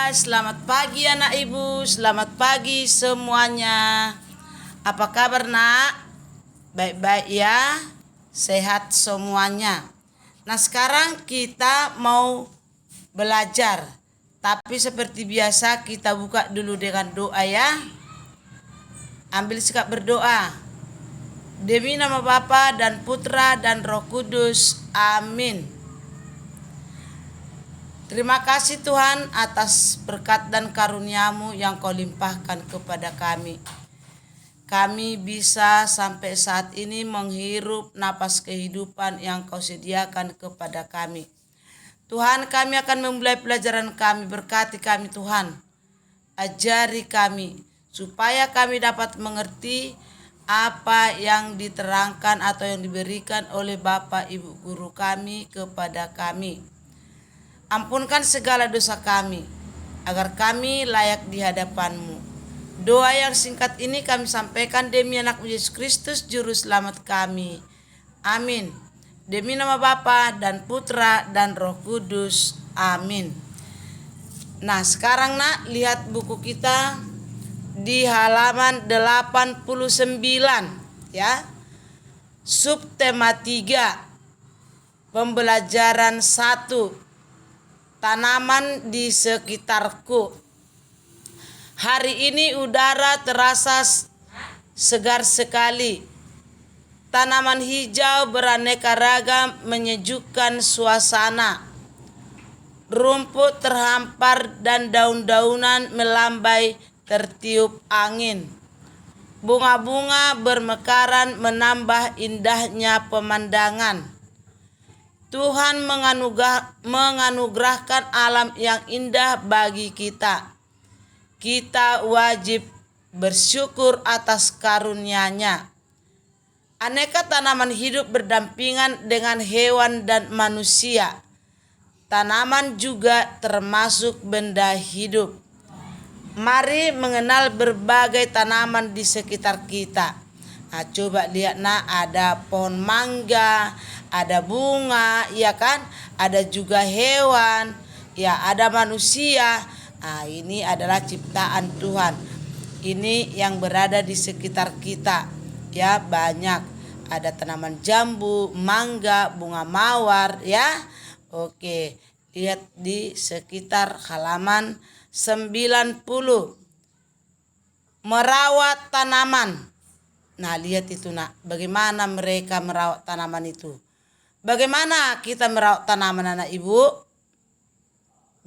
Selamat pagi anak ibu, selamat pagi semuanya. Apa kabar nak? Baik-baik ya, sehat semuanya. Nah sekarang kita mau belajar. Tapi seperti biasa kita buka dulu dengan doa ya. Ambil sikap berdoa. Demi nama Bapa dan Putra dan Roh Kudus. Amin. Terima kasih Tuhan atas berkat dan karunia-Mu yang Kau limpahkan kepada kami. Kami bisa sampai saat ini menghirup napas kehidupan yang Kau sediakan kepada kami. Tuhan, kami akan memulai pelajaran kami. Berkati kami Tuhan. Ajari kami supaya kami dapat mengerti apa yang diterangkan atau yang diberikan oleh Bapak Ibu Guru kami kepada kami. Ampunkan segala dosa kami, agar kami layak di hadapan-Mu. Doa yang singkat ini kami sampaikan demi anak Yesus Kristus, Juru Selamat kami. Amin. Demi nama Bapa dan Putra dan Roh Kudus. Amin. Nah sekarang nak, lihat buku kita di halaman 89 ya. Subtema 3. Pembelajaran 1. Tanaman di sekitarku. Hari ini udara terasa segar sekali. Tanaman hijau beraneka ragam menyejukkan suasana. Rumput terhampar dan daun-daunan melambai tertiup angin. Bunga-bunga bermekaran menambah indahnya pemandangan. Tuhan menganugerahkan alam yang indah bagi kita. Kita wajib bersyukur atas karunia-Nya. Aneka tanaman hidup berdampingan dengan hewan dan manusia. Tanaman juga termasuk benda hidup. Mari mengenal berbagai tanaman di sekitar kita. Nah, coba lihat nak, ada pohon mangga, ada bunga, ya kan? Ada juga hewan, ya ada manusia. Nah, ini adalah ciptaan Tuhan. Ini yang berada di sekitar kita, ya banyak. Ada tanaman jambu, mangga, bunga mawar, ya. Oke, lihat di sekitar halaman 90. Merawat tanaman. Nah lihat itu nak, bagaimana mereka merawat tanaman itu. Bagaimana kita merawat tanaman anak ibu?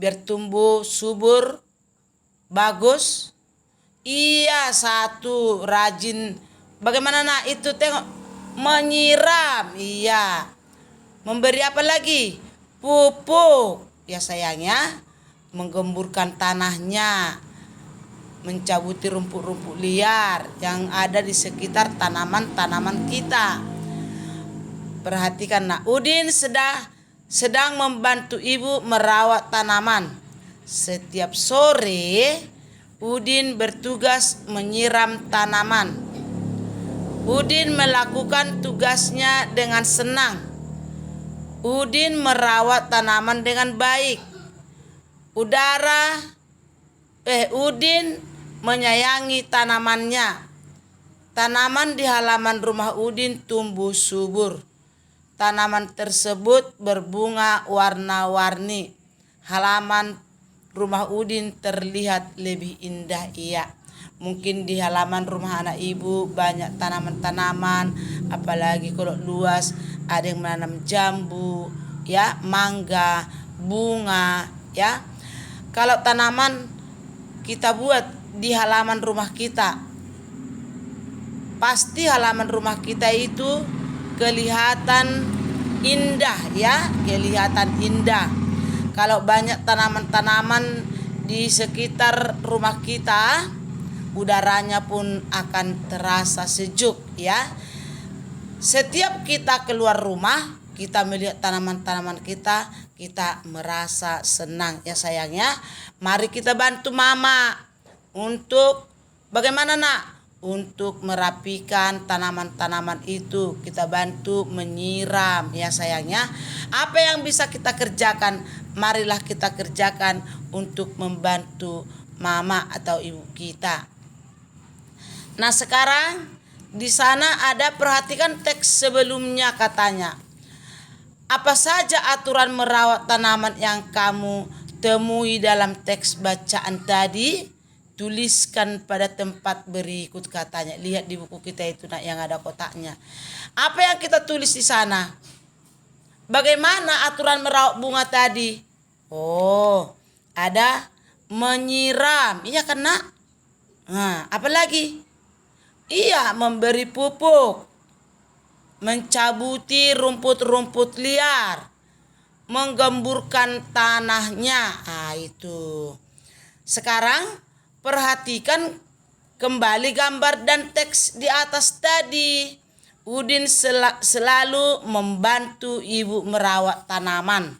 Biar tumbuh subur, bagus. Iya satu, rajin. Bagaimana nak itu tengok, menyiram. Iya. Memberi apa lagi? Pupuk. Ya sayangnya, menggemburkan tanahnya. Mencabuti rumput-rumput liar yang ada di sekitar tanaman-tanaman kita. Perhatikan nak, Udin sedang membantu ibu merawat tanaman. Setiap sore Udin bertugas menyiram tanaman. Udin melakukan tugasnya dengan senang. Udin merawat tanaman dengan baik. Udin menyayangi tanamannya. Tanaman di halaman rumah Udin tumbuh subur. Tanaman tersebut berbunga warna-warni. Halaman rumah Udin terlihat lebih indah. Iya. Mungkin di halaman rumah anak ibu banyak tanaman-tanaman, apalagi kalau luas, ada yang menanam jambu, ya, mangga, bunga, ya. Kalau tanaman kita buat di halaman rumah kita, pasti halaman rumah kita itu kelihatan indah, ya, kelihatan indah. Kalau banyak tanaman-tanaman di sekitar rumah kita, udaranya pun akan terasa sejuk, ya. Setiap kita keluar rumah, kita melihat tanaman-tanaman kita merasa senang, ya sayangnya. Mari kita bantu mama untuk bagaimana nak? Untuk merapikan tanaman-tanaman itu. Kita bantu menyiram, ya sayangnya. Apa yang bisa kita kerjakan? marilah kita kerjakan untuk membantu mama atau ibu kita. Nah, sekarang di sana ada, perhatikan teks sebelumnya katanya. Apa saja aturan merawat tanaman yang kamu temui dalam teks bacaan tadi? Tuliskan pada tempat berikut katanya. Lihat di buku kita itu yang ada kotaknya. Apa yang kita tulis di sana? Bagaimana aturan merawat bunga tadi? Oh, ada menyiram. Iya kan, Nak? Nah, apa lagi? Iya, memberi pupuk, mencabuti rumput-rumput liar, menggemburkan tanahnya. Itu. Sekarang perhatikan kembali gambar dan teks di atas tadi. Udin selalu membantu ibu merawat tanaman.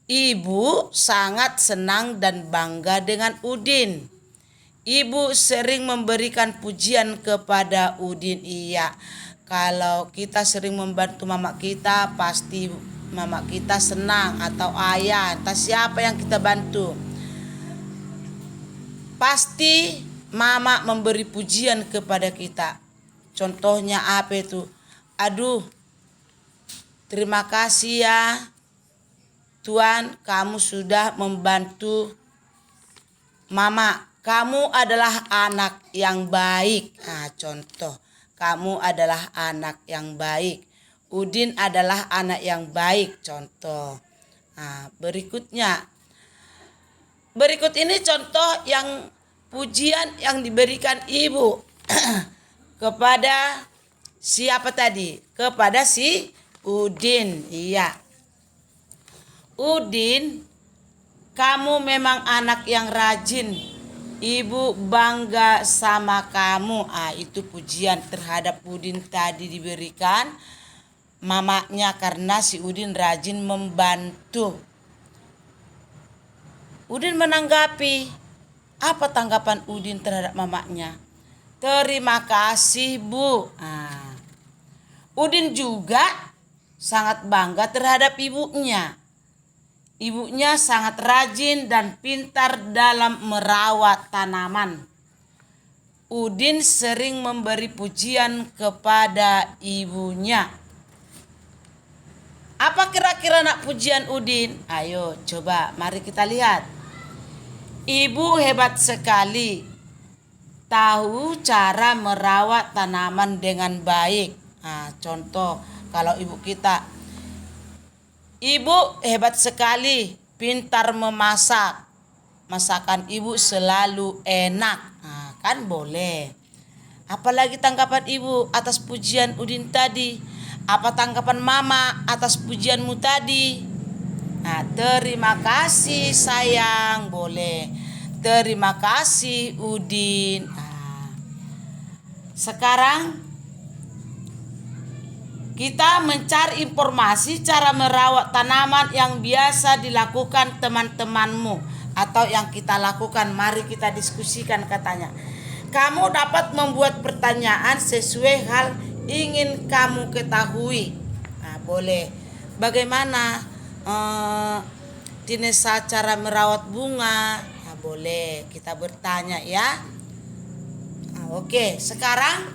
Ibu sangat senang dan bangga dengan Udin. Ibu sering memberikan pujian kepada Udin. Iya, kalau kita sering membantu mama kita, pasti mama kita senang, atau ayah, entah siapa yang kita bantu. Pasti mama memberi pujian kepada kita. Contohnya apa itu? Aduh, terima kasih ya Tuhan, kamu sudah membantu mama. Kamu adalah anak yang baik. Nah, contoh, kamu adalah anak yang baik. Udin adalah anak yang baik, contoh. Nah, berikut ini contoh yang pujian yang diberikan ibu kepada siapa tadi? Kepada si Udin. Iya. Udin, kamu memang anak yang rajin. Ibu bangga sama kamu. Itu pujian terhadap Udin tadi diberikan mamanya karena si Udin rajin membantu. Udin menanggapi. Apa tanggapan Udin terhadap mamanya? Terima kasih, Bu. Udin juga sangat bangga terhadap ibunya. Ibunya sangat rajin dan pintar dalam merawat tanaman. Udin sering memberi pujian kepada ibunya. Apa kira-kira nak pujian Udin? Ayo coba mari kita lihat. Ibu hebat sekali. Tahu cara merawat tanaman dengan baik. Contoh kalau ibu kita, ibu hebat sekali, pintar memasak. Masakan ibu selalu enak. Kan boleh. Apalagi tanggapan ibu atas pujian Udin tadi? Apa tanggapan mama atas pujianmu tadi? Terima kasih sayang, boleh. Terima kasih Udin. Sekarang kita mencari informasi cara merawat tanaman yang biasa dilakukan teman-temanmu atau yang kita lakukan. Mari kita diskusikan katanya. Kamu dapat membuat pertanyaan sesuai hal ingin kamu ketahui. Boleh. Bagaimana Tinesa cara merawat bunga? Boleh kita bertanya ya. Oke, sekarang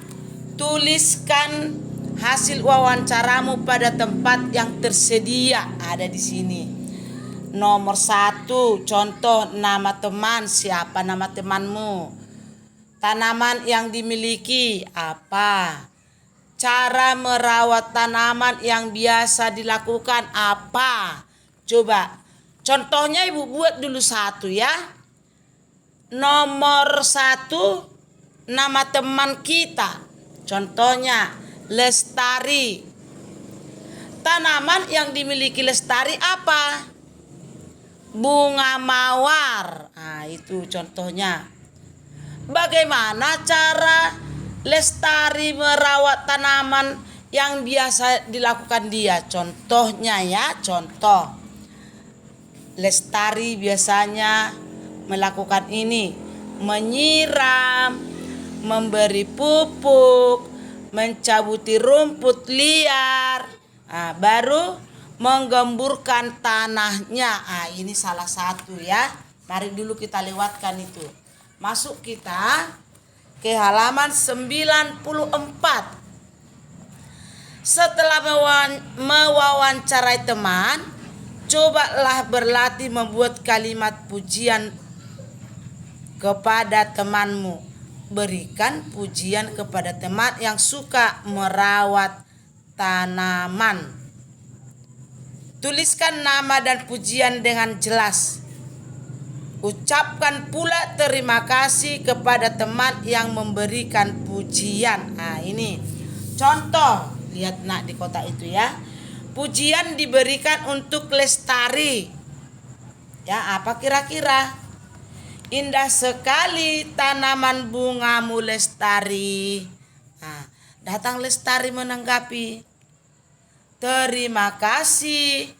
tuliskan hasil wawancaramu pada tempat yang tersedia. Ada di sini. Nomor 1, contoh nama teman. Siapa nama temanmu? Tanaman yang dimiliki apa? Cara merawat tanaman yang biasa dilakukan apa? Coba. Contohnya ibu buat dulu 1 ya. Nomor 1, nama teman kita. Contohnya Lestari. Tanaman yang dimiliki Lestari apa? Bunga mawar. Itu contohnya. Bagaimana cara Lestari merawat tanaman yang biasa dilakukan dia? Contohnya ya, contoh. Lestari biasanya melakukan ini, menyiram, memberi pupuk, mencabuti rumput liar, baru menggemburkan tanahnya. Ini salah satu ya. Mari dulu kita lewatkan itu. Masuk kita ke halaman 94. Setelah mewawancarai teman, cobalah berlatih membuat kalimat pujian kepada temanmu. Berikan pujian kepada teman yang suka merawat tanaman. Tuliskan nama dan pujian dengan jelas. Ucapkan pula terima kasih kepada teman yang memberikan pujian. Ini contoh. Lihat nak di kotak itu ya. Pujian diberikan untuk lestari. Ya, apa kira-kira? Indah sekali tanaman bungamu Lestari. Datang Lestari menanggapi. Terima kasih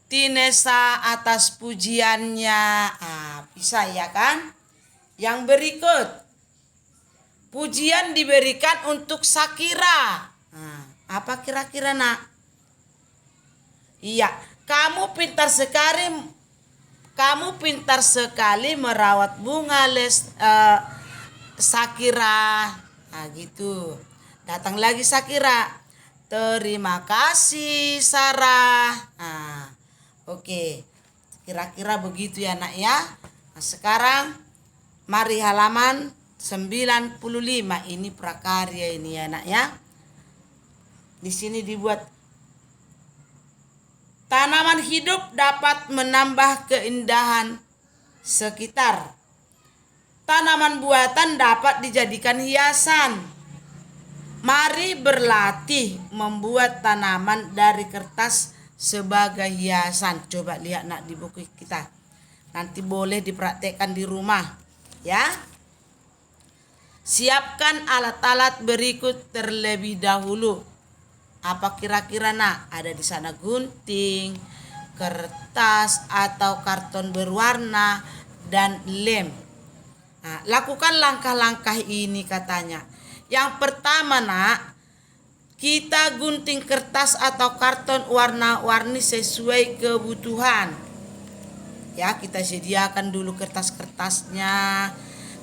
Tinesa atas pujiannya. Bisa ya kan? Yang berikut. Pujian diberikan untuk Sakira. Apa kira-kira nak? Iya, kamu pintar sekali merawat bunga Sakira. Gitu. Datang lagi Sakira. Terima kasih Sarah. Oke. Kira-kira begitu ya nak ya. Sekarang mari halaman 95. Ini prakarya ini ya nak ya. Di sini dibuat tanaman hidup dapat menambah keindahan sekitar. Tanaman buatan dapat dijadikan hiasan. Mari berlatih membuat tanaman dari kertas sebagai hiasan. Coba lihat nak di buku kita. Nanti boleh dipraktekkan di rumah ya. Siapkan alat-alat berikut terlebih dahulu. Apa kira-kira nak? Ada di sana gunting, kertas atau karton berwarna dan lem. Lakukan langkah-langkah ini katanya. Yang pertama nak, kita gunting kertas atau karton warna-warni sesuai kebutuhan. Ya, kita sediakan dulu kertas-kertasnya.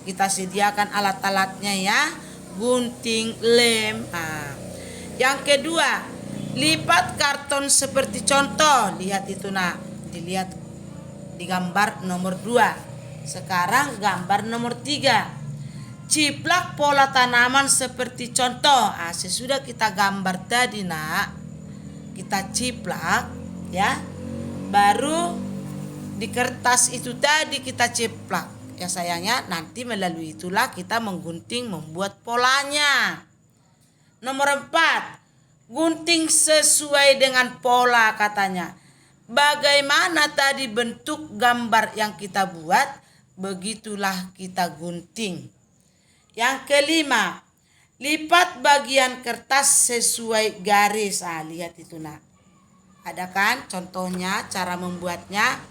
Kita sediakan alat-alatnya ya. Gunting, lem. Yang kedua, lipat karton seperti contoh. Lihat itu nak. Dilihat di gambar nomor 2. Sekarang gambar nomor 3. Ciplak pola tanaman seperti contoh. Sesudah kita gambar tadi nak, kita ciplak ya. Baru di kertas itu tadi kita ciplak. Ya sayangnya, nanti melalui itulah kita menggunting membuat polanya. Nomor 4, gunting sesuai dengan pola katanya. Bagaimana tadi bentuk gambar yang kita buat, begitulah kita gunting. Yang kelima, lipat bagian kertas sesuai garis. Lihat itu nak. Ada kan contohnya cara membuatnya.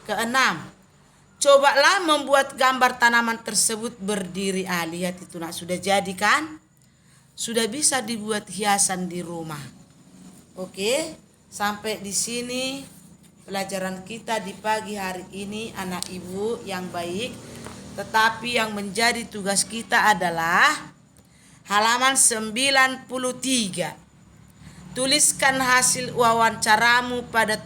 Keenam, cobalah membuat gambar tanaman tersebut berdiri. Lihat itu nak, sudah jadi kan? Sudah bisa dibuat hiasan di rumah. Oke, sampai di sini pelajaran kita di pagi hari ini anak ibu yang baik. Tetapi yang menjadi tugas kita adalah halaman 93. Tuliskan hasil wawancaramu pada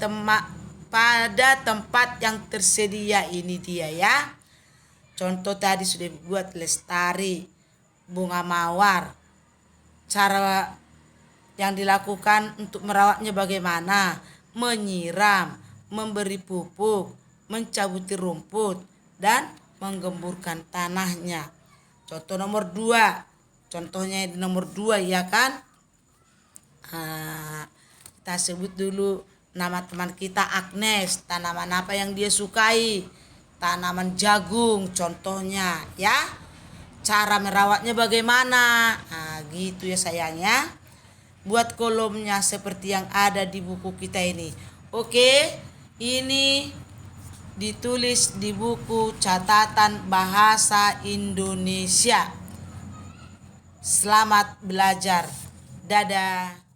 tempat yang tersedia. Ini dia ya. Contoh tadi sudah dibuat Lestari, bunga mawar. Cara yang dilakukan untuk merawatnya bagaimana? Menyiram, memberi pupuk, mencabuti rumput, dan menggemburkan tanahnya. Contoh nomor 2. Contohnya di nomor 2 ya kan. Kita sebut dulu nama teman kita Agnes. Tanaman apa yang dia sukai? Tanaman jagung contohnya ya. Cara merawatnya bagaimana? Gitu ya sayangnya. Buat kolomnya seperti yang ada di buku kita ini. Oke, ini ditulis di buku catatan bahasa Indonesia. Selamat belajar. Dadah.